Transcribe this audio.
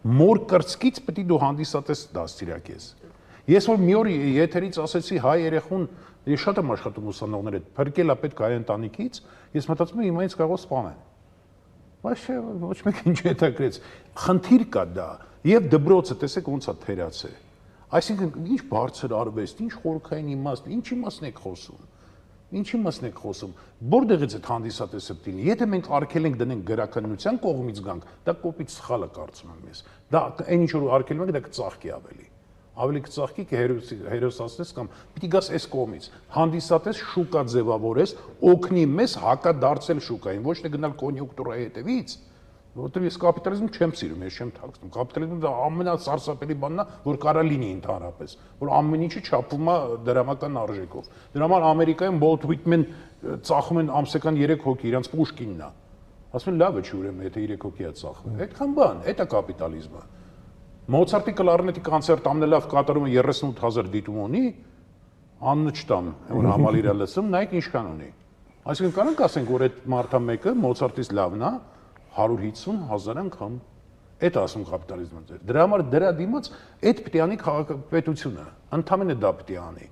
մոր կրծքից պետք է դու հանդիսատես դաստիարակես։ Ես որ մի օր եթերից ասեցի հայ երեխուն, ես շատ եմ աշխատում ուսանողների հետ, փրկել է պետք հայ ընտանիքից, ես մտածում եմ հիմա ինձ կարող սպանեն։ Բայց ոչ մեկ ինչ հետաքրեց։ Խնդիր կա դա, եւ դբրոցը տեսեք ոնց է թերացել։ Այսինքն ինչ բարձր արվեստ, ինչ խորքային իմաստ, ինչի մասն եք խոսում։ Ինչի մասն եք խոսում։ Որտեղից է հանդիսատեսը դինի։ Եթե մենք արգել ենք դնենք գրականության կողմից գանք, դա կոպիտ սխալ է կարծում եմ ես։ Դա այն ինչ որ արգելում ենք, դա կծաղկի ավելի։ Ավելի կծաղկի կհերոսացնես կամ պիտի գաս այս կողմից։ Հանդիսատես շուկա ձևավորես, օգնի մեզ հակադարձել շուկային, ոչ թե գնալ կոնյունկտուրայի հետևից, որովհետև ես կապիտալիզմ չեմ սիրում, ես չեմ թաքցնում։ Կապիտալիզմը դա ամենասարսափելի բանն է, որ կարա լինի ընդհանրապես, որ ամեն ինչը չափվում է դրամական արժեքով։ Դրա համար Ամերիկայում Walt Whitman ծախում են ամսական 3 հոգի, իրանց Պուշկինն է։ Ասում են լավ է չի ուրեմն, եթե 3 հոգի է ծախվում։ Այդքան բան, դա է կապիտալիզմը։ Մոցարտի կլարնետի կոնցերտ ամենալավ կատարումը 38,000 դիտում ունի, անունը չտամ, որ համալիրը լսում, նայեք ինչքան ունի։ Այսինքն կարանք ասենք, որ այդ մարդը մեկը Մոցարտից լավն է 150,000 անգամ։ Այդ ասում կապիտալիզմը։ Դրա համար դրա դիմաց այդ պետք է անի քաղաքապետությունը, ընդամենը դա պետք է անի։